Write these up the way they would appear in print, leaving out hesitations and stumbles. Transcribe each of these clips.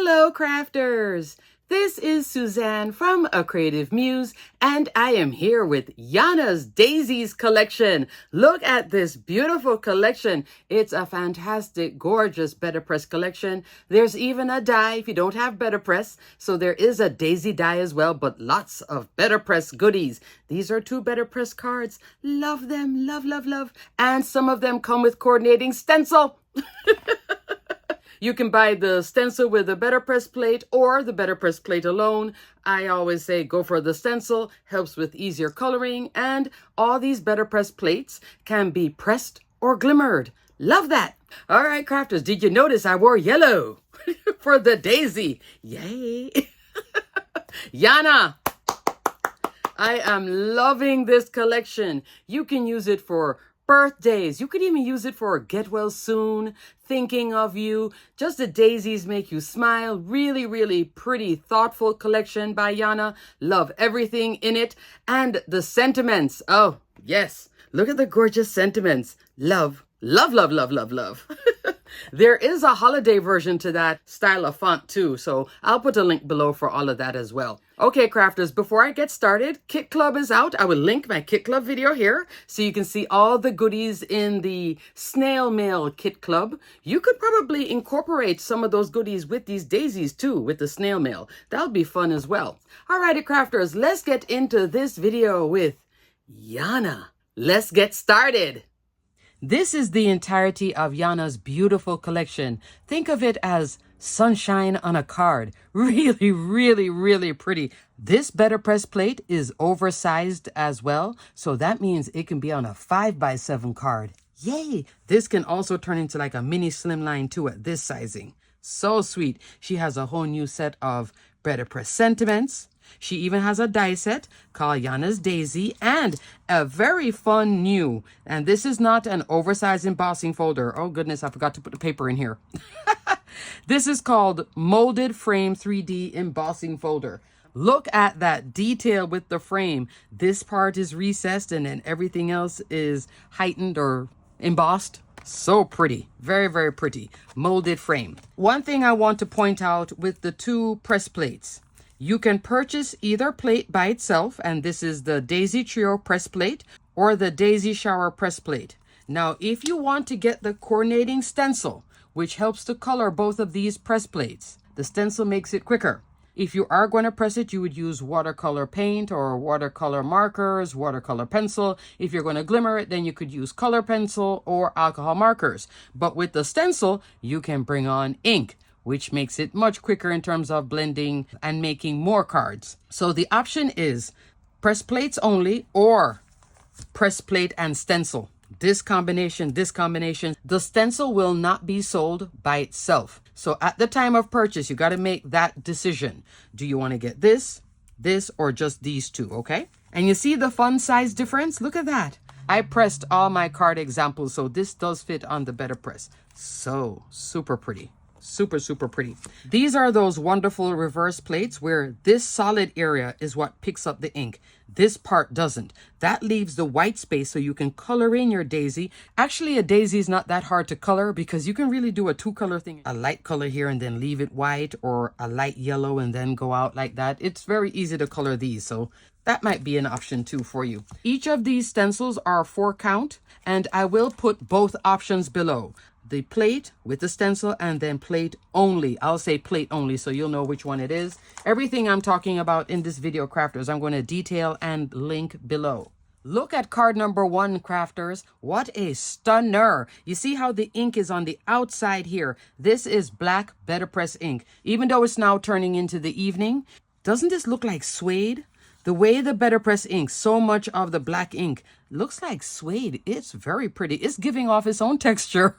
Hello, crafters! This is Suzanne from A Creative Muse, and I am here with Yana's Daisies collection. Look at this beautiful collection. It's a fantastic, gorgeous Better Press collection. There's even a die if you don't have Better Press. So there is a daisy die as well, but lots of Better Press goodies. These are 2 Better Press cards. Love them, love, love, love. And some of them come with coordinating stencil. You can buy the stencil with the Better Press plate or the Better Press plate alone. I always say go for the stencil, helps with easier coloring, and all these Better Press plates can be pressed or glimmered. Love that. All right, crafters, did you notice I wore yellow for the daisy? Yay. Yana, I am loving this collection. You can use it for birthdays. You could even use it for get well soon, thinking of you. Just the daisies make you smile. Really, really pretty, thoughtful collection by Yana. Love everything in it. And the sentiments. Oh, yes. Look at the gorgeous sentiments. Love, love, love, love, love, love. There is a holiday version to that style of font too, so I'll put a link below for all of that as well. Okay, crafters, before I get started, Kit Club is out. I will link my Kit Club video here so you can see all the goodies in the snail mail Kit Club. You could probably incorporate some of those goodies with these daisies too, with the snail mail. That'll be fun as well. Alrighty, crafters, let's get into this video with Yana. Let's get started. This is the entirety of Yana's beautiful collection. Think of it as sunshine on a card. Really, really, really pretty. This Better Press plate is oversized as well, so that means it can be on a 5x7 card. Yay! This can also turn into like a mini slimline too at this sizing. So sweet. She has a whole new set of Better Press sentiments. She even has a die set called Yana's Daisy and a very fun new, and this is not an oversized embossing folder. Oh goodness, I forgot to put the paper in here. This is called Molded Frame 3D Embossing Folder. Look at that detail with the frame. This part is recessed and then everything else is heightened or embossed. So pretty. Very, very pretty. Molded frame. One thing I want to point out with the 2 press plates. You can purchase either plate by itself, and this is the Daisy Trio press plate or the Daisy Shower press plate. Now, if you want to get the coordinating stencil, which helps to color both of these press plates, the stencil makes it quicker. If you are going to press it, you would use watercolor paint or watercolor markers, watercolor pencil. If you're going to glimmer it, then you could use color pencil or alcohol markers. But with the stencil, you can bring on ink, which makes it much quicker in terms of blending and making more cards. So the option is press plates only or press plate and stencil. This combination, the stencil will not be sold by itself. So at the time of purchase, you got to make that decision. Do you want to get this, or just these 2, okay? And you see the fun size difference? Look at that. I pressed all my card examples, so this does fit on the Better Press. So super pretty. Super, super pretty. These are those wonderful reverse plates where this solid area is what picks up the ink. This part doesn't. That leaves the white space so you can color in your daisy. Actually, a daisy is not that hard to color because you can really do a 2-color thing. A light color here and then leave it white, or a light yellow and then go out like that. It's very easy to color these, so that might be an option too for you. Each of these stencils are 4 count, and I will put both options below. The plate with the stencil and then plate only. I'll say plate only so you'll know which one it is. Everything I'm talking about in this video, crafters, I'm going to detail and link below. Look at card number 1, crafters. What a stunner. You see how the ink is on the outside here. This is black Better Press ink. Even though it's now turning into the evening, doesn't this look like suede? The way the Better Press ink, so much of the black ink looks like suede. It's very pretty. It's giving off its own texture.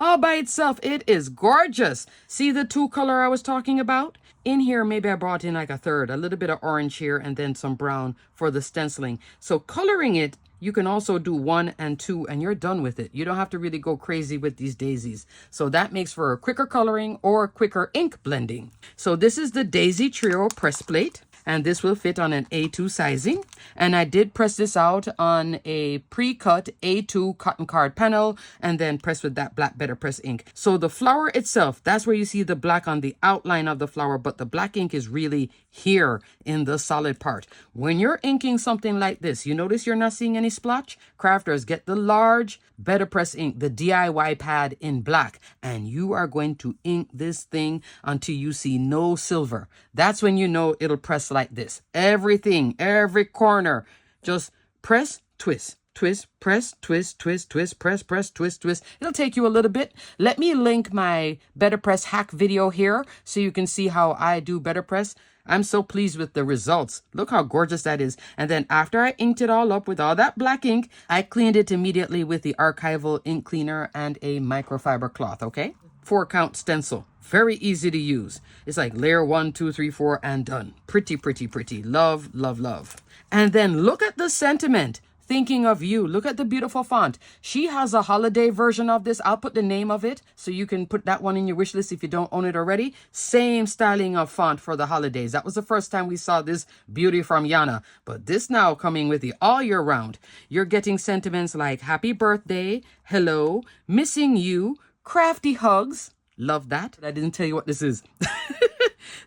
All by itself, it is gorgeous. See the 2-color I was talking about? In here, maybe I brought in like a third, a little bit of orange here and then some brown for the stenciling. So coloring it, you can also do 1 and 2 and you're done with it. You don't have to really go crazy with these daisies. So that makes for a quicker coloring or quicker ink blending. So this is the Daisy Trio press plate. and this will fit on an A2 sizing. And I did press this out on a pre-cut A2 cotton card panel and then press with that black Better Press ink. So the flower itself, that's where you see the black on the outline of the flower, but the black ink is really here in the solid part. When you're inking something like this, you notice you're not seeing any splotch? Crafters, get the large Better Press ink, the DIY pad in black, and you are going to ink this thing until you see no silver. That's when you know it'll press like this. Everything, every corner, just press, twist, twist, press, twist, twist, twist, press, press, twist, twist. It'll take you a little bit. Let me link my Better Press hack video here so you can see how I do Better Press. I'm so pleased with the results. Look how gorgeous that is. And then after I inked it all up with all that black ink, I cleaned it immediately with the archival ink cleaner and a microfiber cloth, okay? 4-count stencil. Very easy to use. It's like layer 1, 2, 3, 4, and done. Pretty, pretty, pretty. Love, love, love. And then look at the sentiment. Thinking of you. Look at the beautiful font. She has a holiday version of this. I'll put the name of it so you can put that one in your wish list if you don't own it already. Same styling of font for the holidays. That was the first time we saw this beauty from Yana. But this now coming with the all year round. You're getting sentiments like happy birthday, hello, missing you, crafty hugs. Love that. I didn't tell you what this is.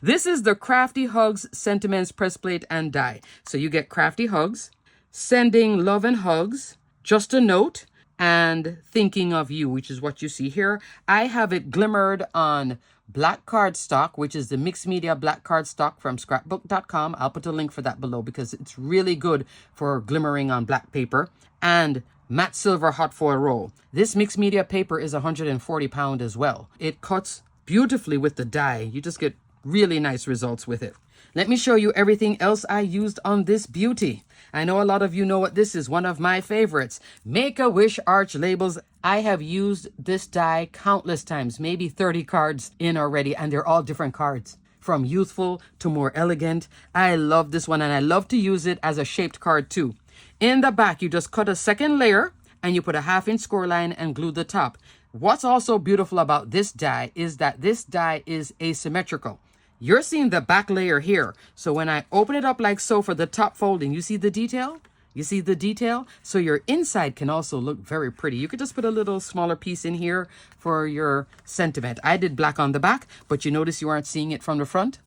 This is the Crafty Hugs Sentiments Press Plate and Die. So you get Crafty Hugs, Sending Love and Hugs, Just a Note, and Thinking of You, which is what you see here. I have it glimmered on black cardstock, which is the mixed media black cardstock from scrapbook.com. I'll put a link for that below because it's really good for glimmering on black paper. And matte silver hot foil roll. This mixed media paper is 140 pound as well. It cuts beautifully with the die. You just get really nice results with it. Let me show you everything else I used on this beauty. I know a lot of you know what this is, one of my favorites. Make-A-Wish Arch Labels. I have used this die countless times, maybe 30 cards in already, and they're all different cards. From youthful to more elegant. I love this one, and I love to use it as a shaped card too. In the back, you just cut a second layer, and you put a 1/2 inch score line and glue the top. What's also beautiful about this die is that this die is asymmetrical. You're seeing the back layer here. So when I open it up like so for the top folding, you see the detail? You see the detail? So your inside can also look very pretty. You could just put a little smaller piece in here for your sentiment. I did black on the back, but you notice you aren't seeing it from the front?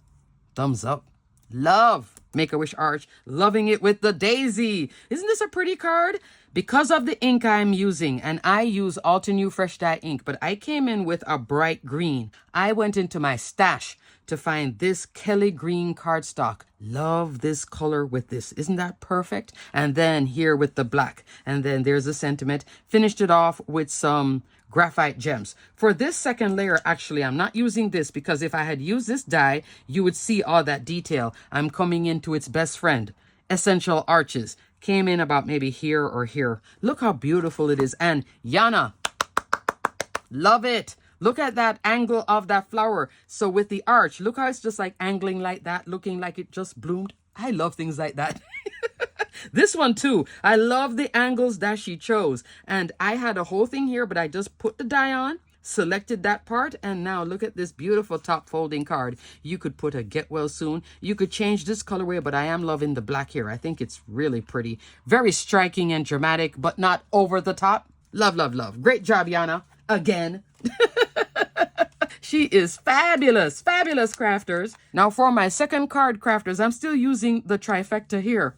Thumbs up. Love Make-A-Wish Arch. Loving it with the daisy. Isn't this a pretty card? Because of the ink I'm using, and I use Altenew Fresh Dye ink, but I came in with a bright green. I went into my stash to find this Kelly green cardstock. Love this color with this. Isn't that perfect? And then here with the black. And then there's a sentiment. Finished it off with some graphite gems. For this second layer, actually, I'm not using this because if I had used this die, you would see all that detail. I'm coming into its best friend, Essential Arches. Came in about maybe here or here. Look how beautiful it is. And Yana, love it. Look at that angle of that flower. So with the arch, look how it's just like angling like that, looking like it just bloomed. I love things like that. This one too. I love the angles that she chose. And I had a whole thing here, but I just put the die on, selected that part, and now look at this beautiful top folding card. You could put a get well soon. You could change this colorway, but I am loving the black here. I think it's really pretty. Very striking and dramatic, but not over the top. Love, love, love. Great job, Yana. Again. She is fabulous, fabulous, crafters. Now for my second card, crafters, I'm still using the trifecta here.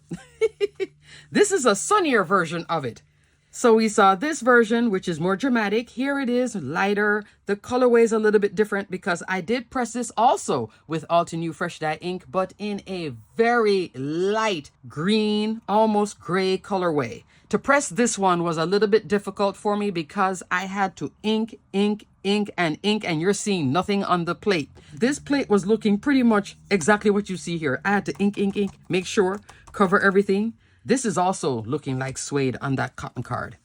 This is a sunnier version of it. So we saw this version, which is more dramatic. Here it is, lighter. The colorway is a little bit different because I did press this also with Altenew Fresh Dye ink, but in a very light green, almost gray colorway. To press this one was a little bit difficult for me because I had to ink, and you're seeing nothing on the plate. This plate was looking pretty much exactly what you see here. I had to ink, make sure, cover everything. This is also looking like suede on that cotton card,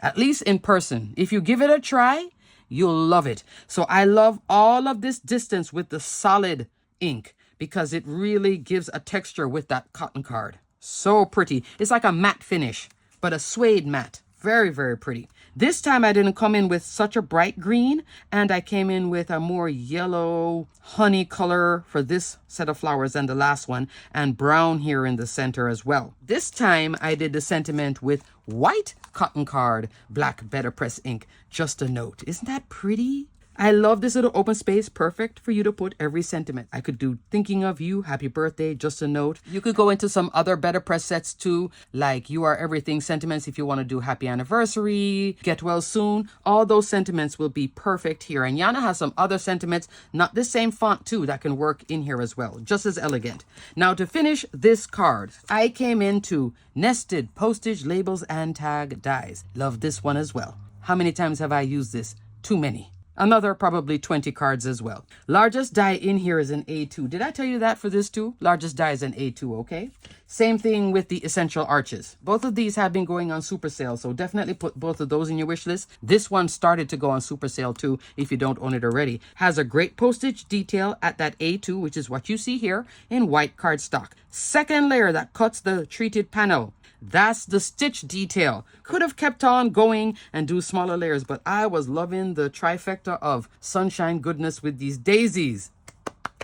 at least in person. If you give it a try, you'll love it. So I love all of this distance with the solid ink because it really gives a texture with that cotton card. So pretty. It's like a matte finish, but a suede matte. Very, very pretty. This time I didn't come in with such a bright green, and I came in with a more yellow honey color for this set of flowers than the last one, and brown here in the center as well. This time I did the sentiment with white cotton card, black Better Press ink, just a note. Isn't that pretty? I love this little open space, perfect for you to put every sentiment. I could do thinking of you, happy birthday, just a note. You could go into some other Better Press sets too, like you are everything sentiments if you want to do happy anniversary, get well soon. All those sentiments will be perfect here. And Yana has some other sentiments, not the same font too, that can work in here as well, just as elegant. Now to finish this card, I came into nested postage labels and tag dies. Love this one as well. How many times have I used this? Too many. Another probably 20 cards as well. Largest die in here is an A2. Did I tell you that for this too? Largest die is an A2, okay? Same thing with the Essential Arches. Both of these have been going on super sale, so definitely put both of those in your wish list. This one started to go on super sale too, if you don't own it already. Has a great postage detail at that A2, which is what you see here in white cardstock. Second layer that cuts the treated panel. That's the stitch detail. Could have kept on going and do smaller layers, but I was loving the trifecta of sunshine goodness with these daisies.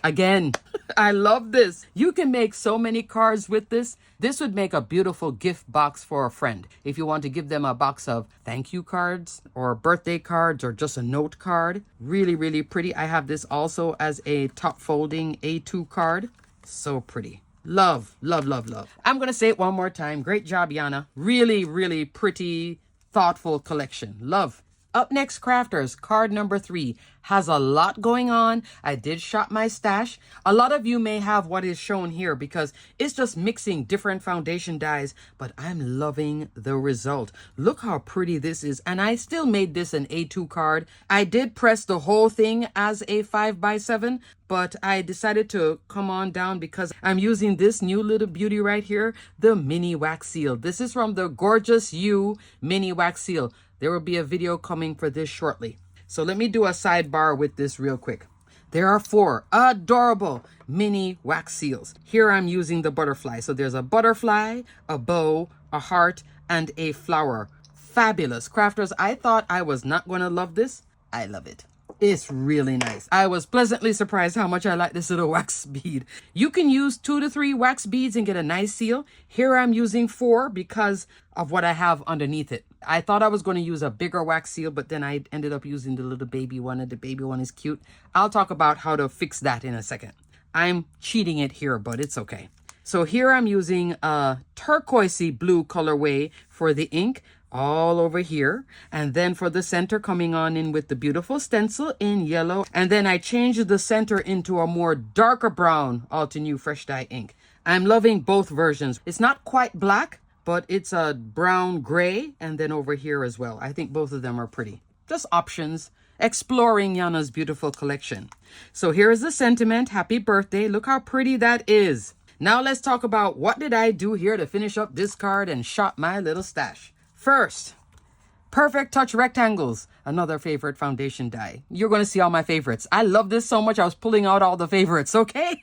Again, I love this. You can make so many cards with this. This would make a beautiful gift box for a friend. If you want to give them a box of thank you cards or birthday cards or just a note card. Really, really pretty. I have this also as a top folding A2 card. So pretty. Love, love, love, love. I'm going to say it one more time. Great job, Yana. Really, really pretty, thoughtful collection. Love. Up next, crafters, card number 3 has a lot going on. I did shop my stash. A lot of you may have what is shown here because it's just mixing different foundation dyes, but I'm loving the result. Look how pretty this is. And I still made this an A2 card. I did press the whole thing as a 5x7, but I decided to come on down because I'm using this new little beauty right here, the mini wax seal. This is from the Gorgeous You mini wax seal. There will be a video coming for this shortly. So let me do a sidebar with this real quick. There are 4 adorable mini wax seals. Here I'm using the butterfly. So there's a butterfly, a bow, a heart, and a flower. Fabulous. Crafters, I thought I was not going to love this. I love it. It's really nice. I was pleasantly surprised how much I like this little wax bead. You can use 2 to 3 wax beads and get a nice seal. Here I'm using 4 because of what I have underneath it. I thought I was going to use a bigger wax seal, but then I ended up using the little baby one, and the baby one is cute. I'll talk about how to fix that in a second. I'm cheating it here, but it's okay. So here I'm using a turquoisey blue colorway for the ink all over here. And then for the center, coming on in with the beautiful stencil in yellow. And then I changed the center into a more darker brown Altenew Fresh Dye ink. I'm loving both versions. It's not quite black, but it's a brown gray. And then over here as well. I think both of them are pretty. Just options. Exploring Yana's beautiful collection. So here is the sentiment. Happy birthday. Look how pretty that is. Now let's talk about what did I do here to finish up this card and shop my little stash. First, Perfect Touch Rectangles, another favorite foundation die. You're going to see all my favorites. I love this so much I was pulling out all the favorites, okay?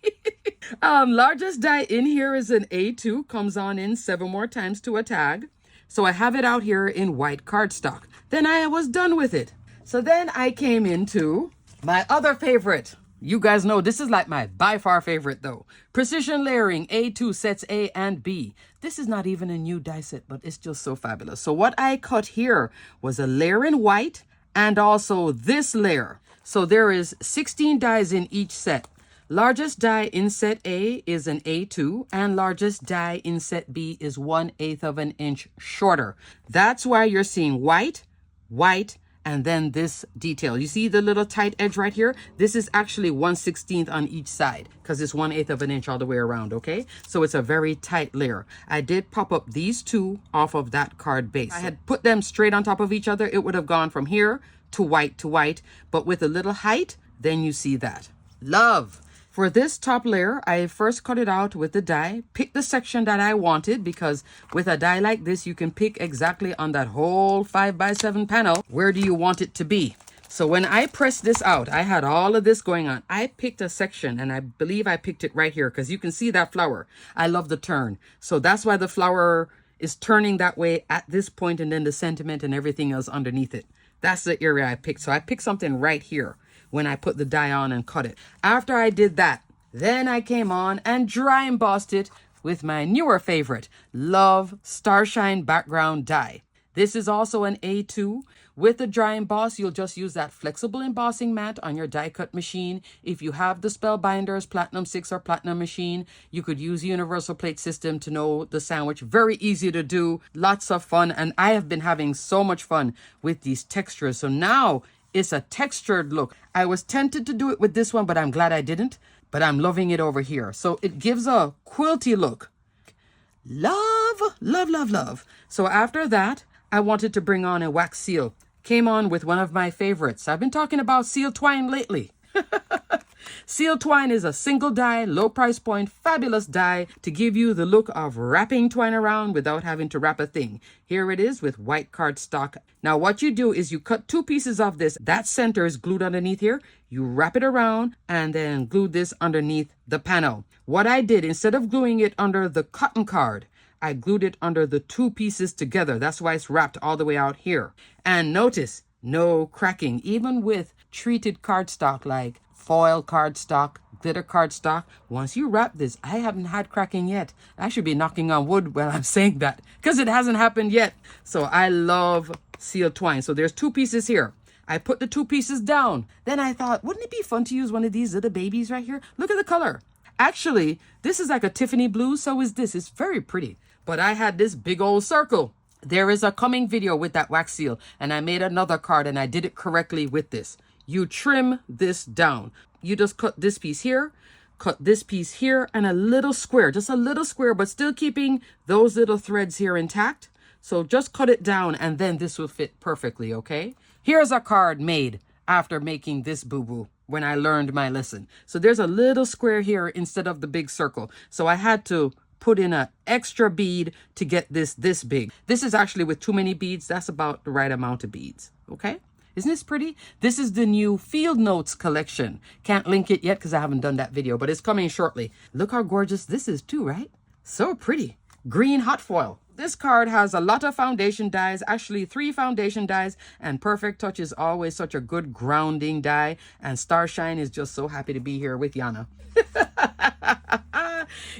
Largest die in here is an A2, comes on in 7 more times to a tag. So I have it out here in white cardstock. Then I was done with it. So then I came into my other favorite. You guys know this is like my by far favorite though. Precision Layering A2 sets A and B. This is not even a new die set, but it's just so fabulous. So what I cut here was a layer in white and also this layer. So there is 16 dies in each set. Largest die in set A is an A2 and largest die in set B is 1/8 of an inch shorter. That's why you're seeing white, white, and then this detail. You see the little tight edge right here? This is actually 1/16 on each side because it's 1/8 of an inch all the way around, okay? So it's a very tight layer. I did pop up these 2 off of that card base. If I had put them straight on top of each other, it would have gone from here to white, but with a little height, then you see that. Love. For this top layer, I first cut it out with the die, pick the section that I wanted because with a die like this, you can pick exactly on that whole 5x7 panel, where do you want it to be? So when I pressed this out, I had all of this going on. I picked a section and I believe I picked it right here because you can see that flower. I love the turn. So that's why the flower is turning that way at this point, and then the sentiment and everything else underneath it. That's the area I picked. So I picked something right here when I put the die on and cut it. After I did that, then I came on and dry embossed it with my newer favorite, Love Starshine Background Die. This is also an A2. With the dry emboss, you'll just use that flexible embossing mat on your die cut machine. If you have the Spellbinders Platinum 6 or Platinum machine, you could use Universal Plate System to know the sandwich. Very easy to do, lots of fun, and I have been having so much fun with these textures. So now it's a textured look. I was tempted to do it with this one, but I'm glad I didn't. But I'm loving it over here. So it gives a quilty look. Love, love, love, love. So after that, I wanted to bring on a wax seal. Came on with one of my favorites. I've been talking about seal twine lately. Seal twine is a single die, low price point, fabulous die to give you the look of wrapping twine around without having to wrap a thing. Here it is with white cardstock. Now what you do is you cut 2 pieces of this. That center is glued underneath here. You wrap it around and then glue this underneath the panel. What I did, instead of gluing it under the cotton card, I glued it under the 2 pieces together. That's why it's wrapped all the way out here. And notice, no cracking, even with treated cardstock like foil cardstock, glitter cardstock. Once you wrap this, I haven't had cracking yet. I should be knocking on wood when I'm saying that because it hasn't happened yet. So I love seal twine. So there's 2 pieces here. I put the 2 pieces down. Then I thought, wouldn't it be fun to use one of these little babies right here? Look at the color. Actually, this is like a Tiffany blue. So is this. It's very pretty. But I had this big old circle. There is a coming video with that wax seal, and I made another card and I did it correctly with this. You trim this down. You just cut this piece here, cut this piece here, and a little square, just a little square, but still keeping those little threads here intact. So just cut it down and then this will fit perfectly, okay? Here's a card made after making this boo-boo when I learned my lesson. So there's a little square here instead of the big circle. So I had to put in an extra bead to get this big. This is actually with too many beads. That's about the right amount of beads, okay? Isn't this pretty? This is the new Field Notes collection. Can't link it yet because I haven't done that video, but it's coming shortly. Look how gorgeous this is too, right? So pretty. Green hot foil. This card has a lot of foundation dies, actually 3 foundation dies, and Perfect Touch is always such a good grounding die, and Starshine is just so happy to be here with Yana.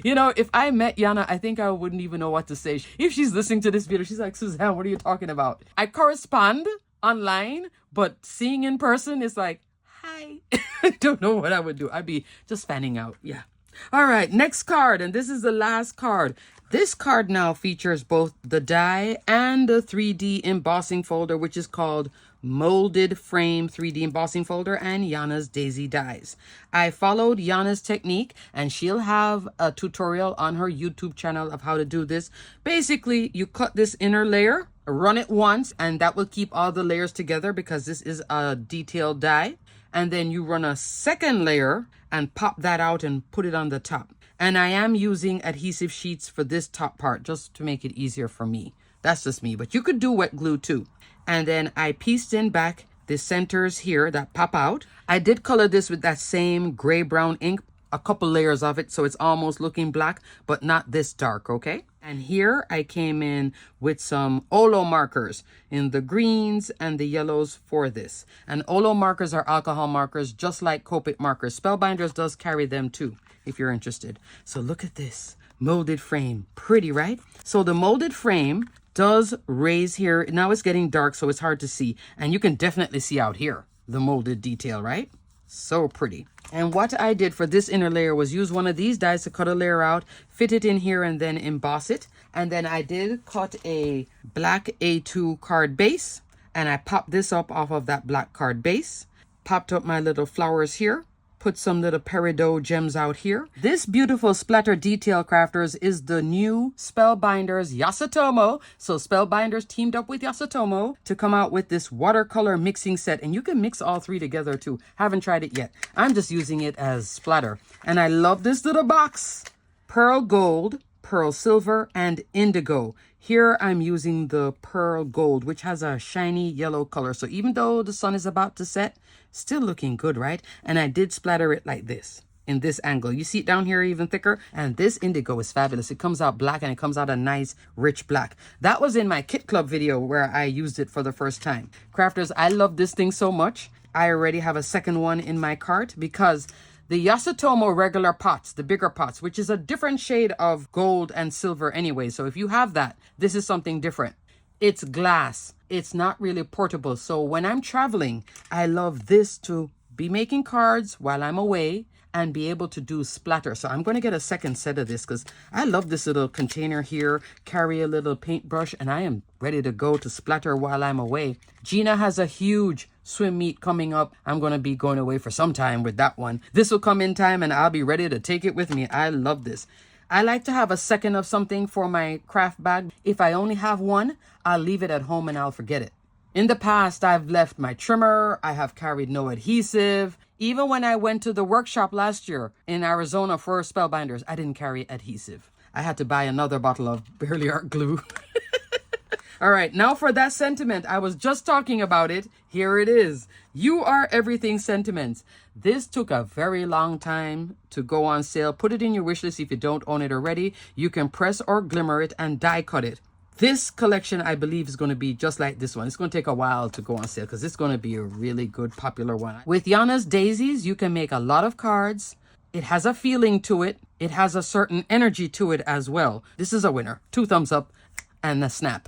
You know, if I met Yana, I think I wouldn't even know what to say. If she's listening to this video, she's like, Suzanne, what are you talking about? I correspond online, but seeing in person is like, hi. I don't know what I would do. I'd be just fanning out. Yeah. All right, next card, and this is the last card. This card now features both the die and the 3D embossing folder, which is called Molded Frame 3D Embossing Folder, and Yana's Daisy Dies. I followed Yana's technique, and she'll have a tutorial on her YouTube channel of how to do this. Basically, you cut this inner layer, run it once, and that will keep all the layers together because this is a detailed die. And then you run a second layer and pop that out and put it on the top. And I am using adhesive sheets for this top part just to make it easier for me. That's just me, but you could do wet glue too. And then I pieced in back the centers here that pop out. I did color this with that same gray brown ink, a couple layers of it, so it's almost looking black, but not this dark, okay? And here I came in with some Olo markers in the greens and the yellows for this. And Olo markers are alcohol markers, just like Copic markers. Spellbinders does carry them too, if you're interested. So look at this molded frame. Pretty, right? So the molded frame does raise here. Now it's getting dark, so it's hard to see. And you can definitely see out here the molded detail, right? So pretty. And what I did for this inner layer was use one of these dies to cut a layer out, fit it in here, and then emboss it. And then I did cut a black A2 card base, and I popped this up off of that black card base, popped up my little flowers here, put some little peridot gems out here. This beautiful splatter detail crafters is the new Spellbinders Yasatomo. So Spellbinders teamed up with Yasatomo to come out with this watercolor mixing set. And you can mix all 3 together too. Haven't tried it yet. I'm just using it as splatter. And I love this little box. Pearl gold, pearl silver, and indigo. Here I'm using the pearl gold, which has a shiny yellow color. So even though the sun is about to set, still looking good, right? And I did splatter it like this. in this angle. You see it down here even thicker, and this indigo is fabulous. It comes out black, and it comes out a nice rich black. That was in my kit club video where I used it for the first time. Crafters, I love this thing so much. I already have a second one in my cart because the Yasutomo regular pots, the bigger pots, which is a different shade of gold and silver anyway. So if you have that, this is something different. It's glass. It's not really portable. So when I'm traveling, I love this to be making cards while I'm away and be able to do splatter. So I'm going to get a second set of this because I love this little container here, carry a little paintbrush, and I am ready to go to splatter while I'm away. Gina has a huge swim meet coming up. I'm going to be going away for some time with that one. This will come in time and I'll be ready to take it with me. I love this. I like to have a second of something for my craft bag. If I only have one, I'll leave it at home and I'll forget it. In the past, I've left my trimmer. I have carried no adhesive. Even when I went to the workshop last year in Arizona for Spellbinders, I didn't carry adhesive. I had to buy another bottle of Barely Art glue. All right, now for that sentiment. I was just talking about it. Here it is. You are everything sentiments. This took a very long time to go on sale. Put it in your wish list if you don't own it already. You can press or glimmer it and die cut it. This collection, I believe, is going to be just like this one. It's going to take a while to go on sale because it's going to be a really good, popular one. With Yana's Daisies, you can make a lot of cards. It has a feeling to it. It has a certain energy to it as well. This is a winner. 2 thumbs up and a snap.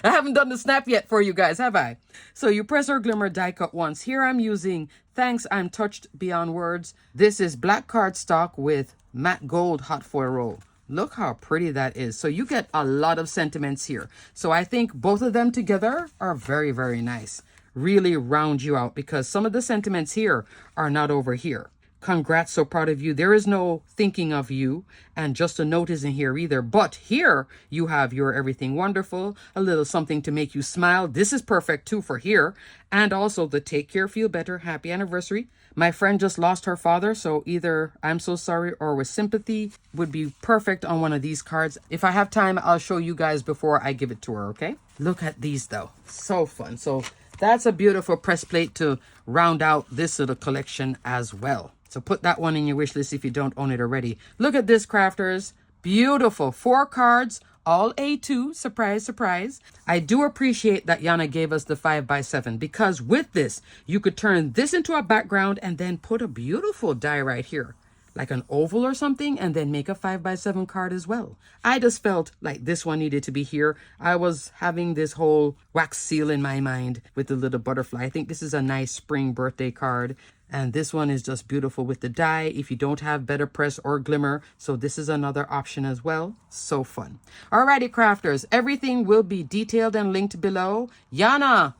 I haven't done the snap yet for you guys, have I? So you press or glimmer die cut once. Here I'm using Thanks I'm Touched Beyond Words. This is black cardstock with matte gold hot foil roll. Look how pretty that is. So you get a lot of sentiments here. So I think both of them together are very, very nice. Really round you out because some of the sentiments here are not over here. Congrats, so proud of you. There is no thinking of you, and just a note isn't here either. But here you have your everything wonderful, a little something to make you smile. This is perfect too for here. And also the take care, feel better, happy anniversary. My friend just lost her father, so either I'm so sorry or with sympathy would be perfect on one of these cards. If I have time, I'll show you guys before I give it to her, okay? Look at these though. So fun. So that's a beautiful press plate to round out this little collection as well. So put that one in your wish list if you don't own it already. Look at this, crafters. Beautiful. 4 cards, all A2. Surprise, surprise. I do appreciate that Yana gave us the 5x7 because with this, you could turn this into a background and then put a beautiful die right here, like an oval or something, and then make a 5x7 card as well. I just felt like this one needed to be here. I was having this whole wax seal in my mind with the little butterfly. I think this is a nice spring birthday card. And this one is just beautiful with the die if you don't have better press or glimmer. So this is another option as well. So fun. Alrighty, crafters. Everything will be detailed and linked below. Yana,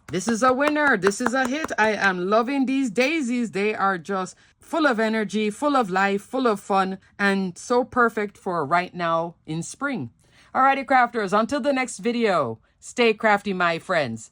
this is a winner. This is a hit. I am loving these daisies. They are just full of energy, full of life, full of fun, and so perfect for right now in spring. Alrighty, crafters. Until the next video, stay crafty, my friends.